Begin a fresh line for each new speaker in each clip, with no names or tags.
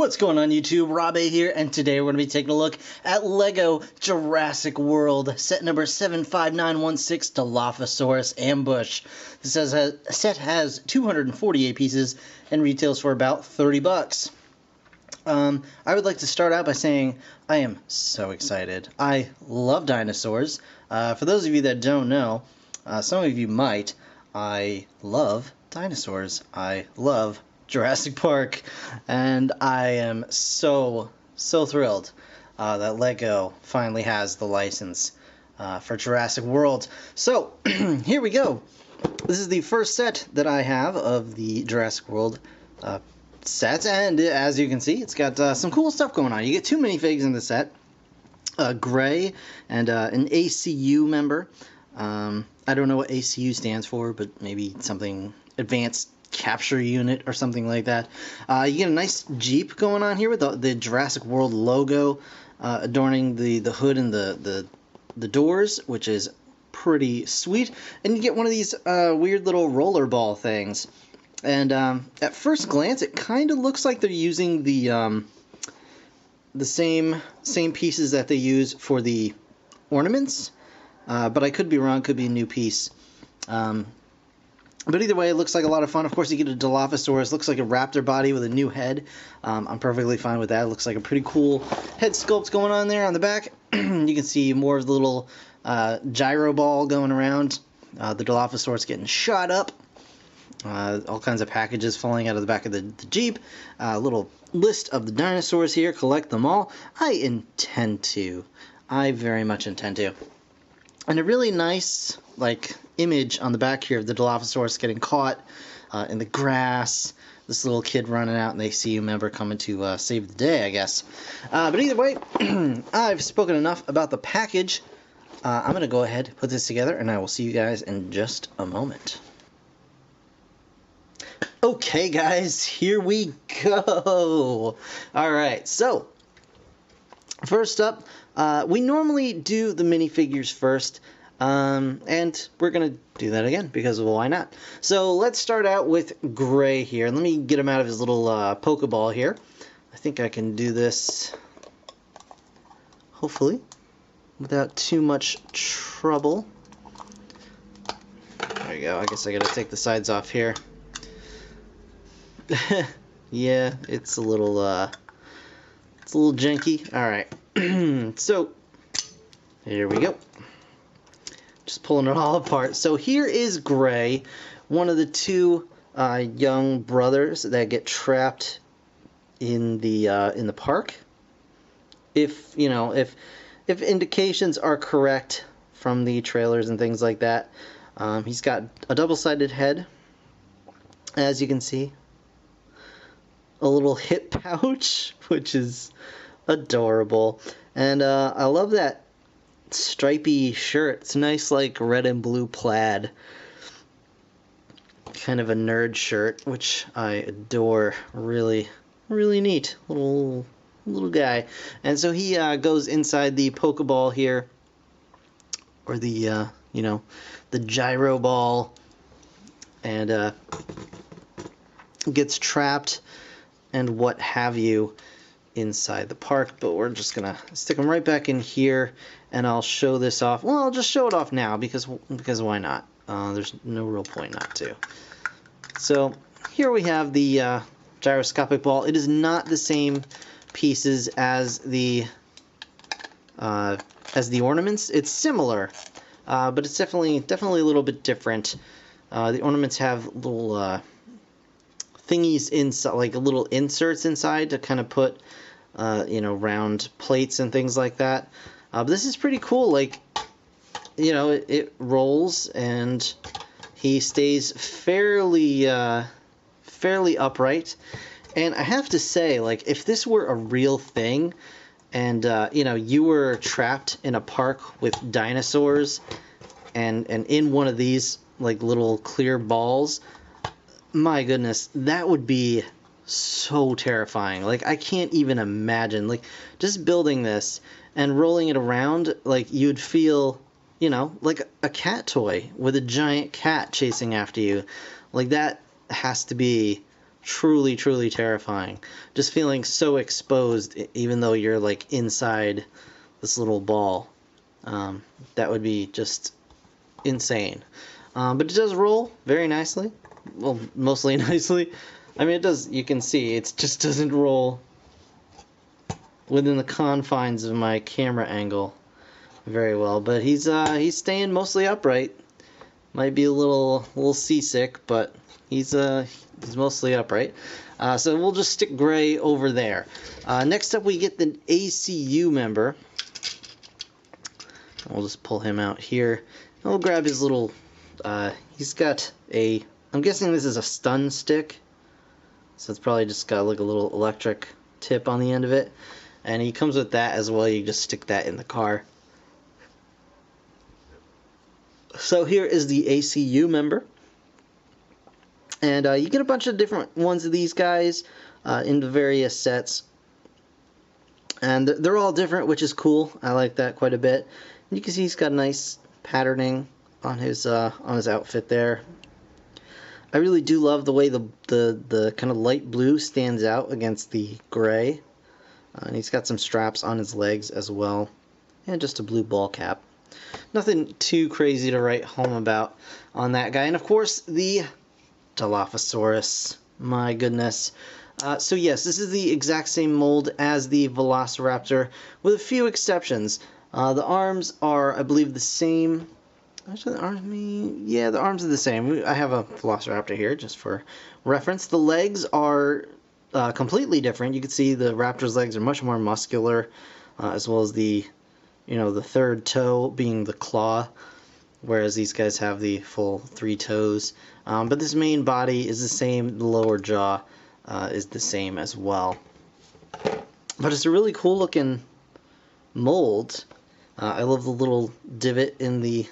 What's going on YouTube? Rob A here, and today we're going to be taking a look at LEGO Jurassic World, set number 75916, Dilophosaurus Ambush. This set has 248 pieces and retails for about 30 bucks. I would like to start out by saying I am so excited. I love dinosaurs. For those of you that don't know, some of you might, I love dinosaurs. I love Jurassic Park, and I am so thrilled that LEGO finally has the license for Jurassic World. So here we go. This is the first set that I have of the Jurassic World set, and as you can see, it's got some cool stuff going on. You get two minifigs in the set, Gray and an ACU member. I don't know what ACU stands for, but maybe something advanced capture unit or something like that. You get a nice Jeep going on here with the Jurassic World logo adorning the hood and the doors, which is pretty sweet. And you get one of these weird little rollerball things. And at first glance, it kind of looks like they're using the same pieces that they use for the ornaments, but I could be wrong. Could be a new piece. But either way, it looks like a lot of fun. Of course, you get a Dilophosaurus. Looks like a raptor body with a new head. I'm perfectly fine with that. It looks like a pretty cool head sculpt going on there on the back. You can see more of the little gyro ball going around. The Dilophosaurus getting shot up. All kinds of packages falling out of the back of the Jeep. A little list of the dinosaurs here. Collect them all. I intend to. I very much intend to. And a really nice, image on the back here of the Dilophosaurus getting caught in the grass. This little kid running out, and the ACU member coming to save the day, I guess. But either way, I've spoken enough about the package. I'm going to go ahead, put this together, and I will see you guys in just a moment. Okay, guys, here we go. All right, so first up, we normally do the minifigures first, and we're going to do that again, because why not? So let's start out with Gray here. Let me get him out of his little Pokeball here. I think I can do this, hopefully, without too much trouble. There you go. I guess I got to take the sides off here. Yeah, it's a little janky. All right. So here we go. Just pulling it all apart. So here is Gray, one of the two young brothers that get trapped in the park. If indications are correct from the trailers and things like that, he's got a double-sided head, as you can see. A little hip pouch, which is adorable. And I love that stripy shirt. It's nice, red and blue plaid. Kind of a nerd shirt, which I adore. Really, really neat. Little guy. And so he goes inside the Pokeball here. Or the, the gyro ball. And gets trapped and what have you inside the park, but we're just gonna stick them right back in here, and I'll show this off. Well, I'll just show it off now because why not? There's no real point not to. So here we have the gyroscopic ball. It is not the same pieces as the ornaments. It's similar, but it's definitely a little bit different. The ornaments have little thingies inside, like little inserts inside to kind of put round plates and things like that. But this is pretty cool. It rolls and he stays fairly upright. And I have to say, if this were a real thing and you were trapped in a park with dinosaurs and in one of these little clear balls, my goodness, that would be so terrifying. I can't even imagine. Just building this and rolling it around, you'd feel, like a cat toy with a giant cat chasing after you. That has to be truly, truly terrifying. Just feeling so exposed, even though you're like inside this little ball. That would be just insane. But it does roll very nicely. Well, mostly nicely. I mean, it does. You can see it just doesn't roll within the confines of my camera angle very well. But he's staying mostly upright. Might be a little seasick, but he's mostly upright. So we'll just stick Gray over there. Next up, we get the ACU member. We'll just pull him out here. And we'll grab his little. He's got a. I'm guessing this is a stun stick. So it's probably just got like a little electric tip on the end of it. And he comes with that as well. You just stick that in the car. So here is the ACU member. And you get a bunch of different ones of these guys in the various sets. And they're all different, which is cool. I like that quite a bit. And you can see he's got nice patterning on his outfit there. I really do love the way the kind of light blue stands out against the gray. And he's got some straps on his legs as well. And just a blue ball cap. Nothing too crazy to write home about on that guy. And of course, the Dilophosaurus. My goodness. So yes, this is the exact same mold as the Velociraptor, with a few exceptions. The arms are, I believe, the same. Actually, the arms are the same. I have a Velociraptor here, just for reference. The legs are completely different. You can see the raptor's legs are much more muscular, as well as the third toe being the claw, whereas these guys have the full 3 toes. But this main body is the same. The lower jaw is the same as well. But it's a really cool looking mold. I love the little divot in the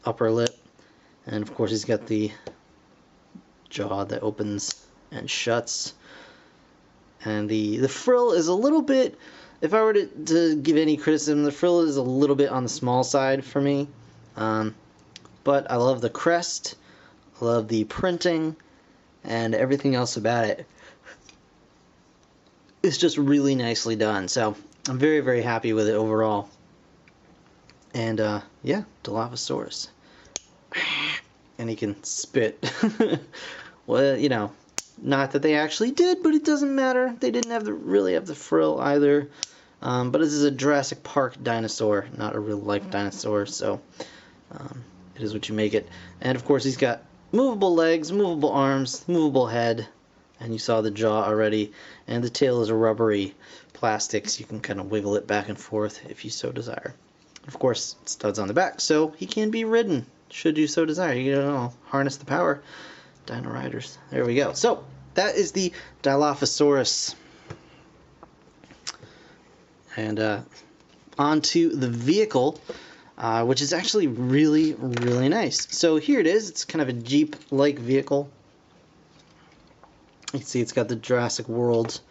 upper lip, and of course he's got the jaw that opens and shuts. And the frill is a little bit, if I were to give any criticism, the frill is a little bit on the small side for me. But I love the crest, I love the printing, and everything else about it. It's just really nicely done. So I'm very, very happy with it overall. And yeah, Dilophosaurus. And he can spit. Well, not that they actually did, but it doesn't matter. They didn't really have the frill either. But this is a Jurassic Park dinosaur, not a real life dinosaur, so it is what you make it. And of course he's got movable legs, movable arms, movable head, and you saw the jaw already. And the tail is a rubbery plastic, so you can kind of wiggle it back and forth if you so desire. Of course, studs on the back, so he can be ridden, should you so desire. You harness the power. Dino Riders. There we go. So, that is the Dilophosaurus. And onto the vehicle, which is actually really, really nice. So here it is. It's kind of a Jeep-like vehicle. You can see it's got the Jurassic World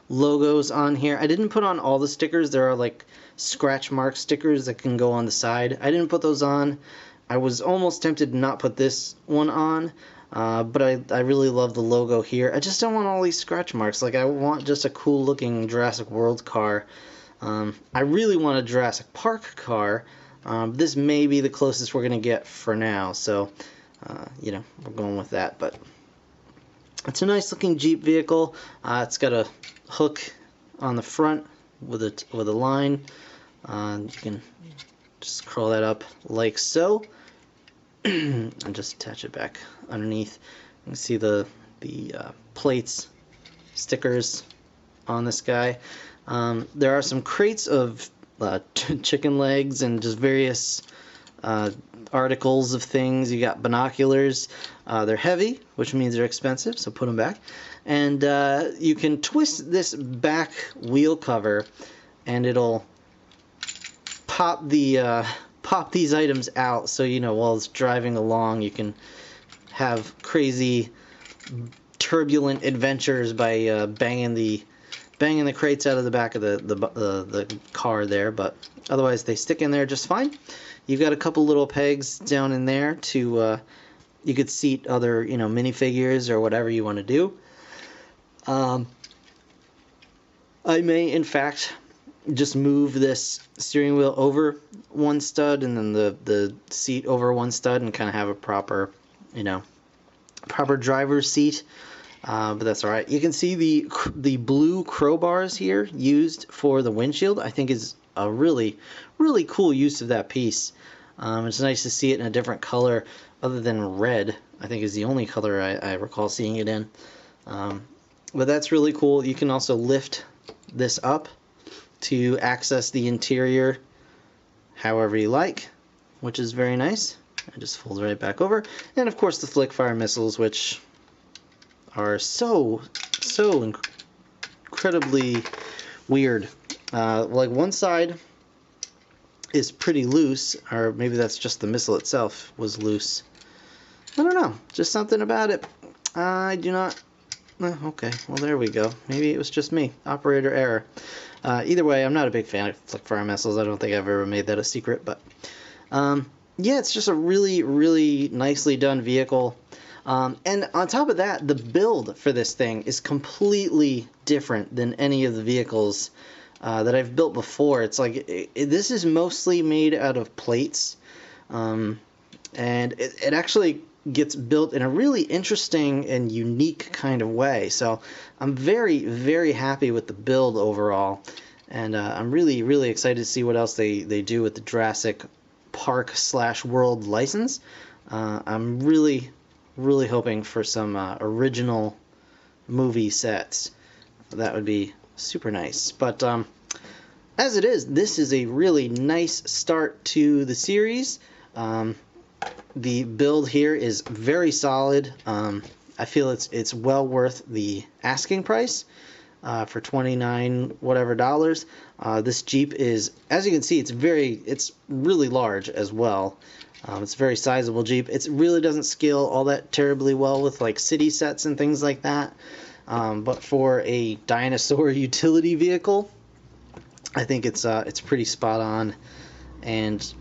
logos on here. I didn't put on all the stickers. There are like scratch mark stickers that can go on the side. I didn't put those on. I was almost tempted to not put this one on. But I really love the logo here. I just don't want all these scratch marks. Like, I want just a cool looking Jurassic World car. I really want a Jurassic Park car. This may be the closest we're going to get for now. So, we're going with that. But it's a nice looking Jeep vehicle. It's got a hook on the front with a line. You can just curl that up like so. And just attach it back underneath. You can see the plates, stickers on this guy. There are some crates of chicken legs and just various articles of things. You got binoculars. They're heavy, which means they're expensive, so put them back. And you can twist this back wheel cover, and it'll pop these items out, so while it's driving along you can have crazy turbulent adventures by banging the crates out of the back of the car there. But otherwise they stick in there just fine. You've got a couple little pegs down in there to you could seat other minifigures or whatever you want to do. Um, I may, in fact, just move this steering wheel over one stud and then the seat over one stud and kind of have a proper, proper driver's seat. But that's all right. You can see the blue crowbars here used for the windshield. I think is a really, really cool use of that piece. It's nice to see it in a different color other than red. I think is the only color I recall seeing it in. But that's really cool. You can also lift this up to access the interior however you like, which is very nice. I just fold right back over. And of course the flick fire missiles, which are so incredibly weird. Like one side is pretty loose, or maybe that's just the missile itself was loose. I don't know, just something about it. I do not. Okay, well there we go. Maybe it was just me. Operator error. Either way, I'm not a big fan of flick fire missiles. I don't think I've ever made that a secret, but yeah, it's just a really, really nicely done vehicle. And on top of that, the build for this thing is completely different than any of the vehicles that I've built before. It's like this is mostly made out of plates, and it actually gets built in a really interesting and unique kind of way. So I'm very, very happy with the build overall, and I'm really, really excited to see what else they do with the Jurassic Park / World license. I'm really hoping for some original movie sets. That would be super nice. But as it is, this is a really nice start to the series. The build here is very solid. I feel it's well worth the asking price for $29 whatever dollars. This Jeep is, as you can see, it's really large as well. It's a very sizable Jeep. It really doesn't scale all that terribly well with like city sets and things like that. But for a dinosaur utility vehicle, I think it's pretty spot on. And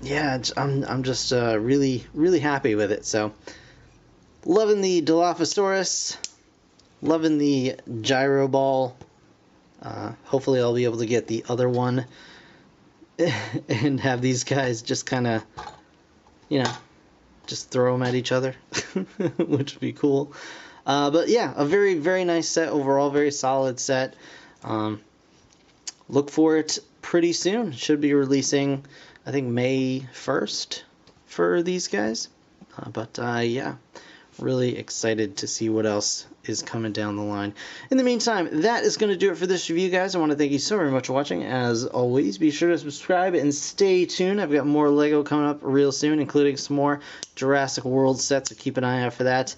yeah, I'm just really, really happy with it. So loving the Dilophosaurus, loving the gyro ball. Hopefully I'll be able to get the other one and have these guys just kind of, just throw them at each other, which would be cool. But yeah, a very, very nice set overall, very solid set. Look for it pretty soon. Should be releasing, I think, May 1st for these guys. But yeah, really excited to see what else is coming down the line. In the meantime, that is going to do it for this review, guys. I want to thank you so very much for watching. As always, be sure to subscribe and stay tuned. I've got more LEGO coming up real soon, including some more Jurassic World sets, so keep an eye out for that.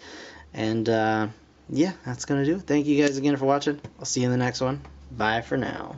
And yeah, that's going to do it. Thank you guys again for watching. I'll see you in the next one. Bye for now.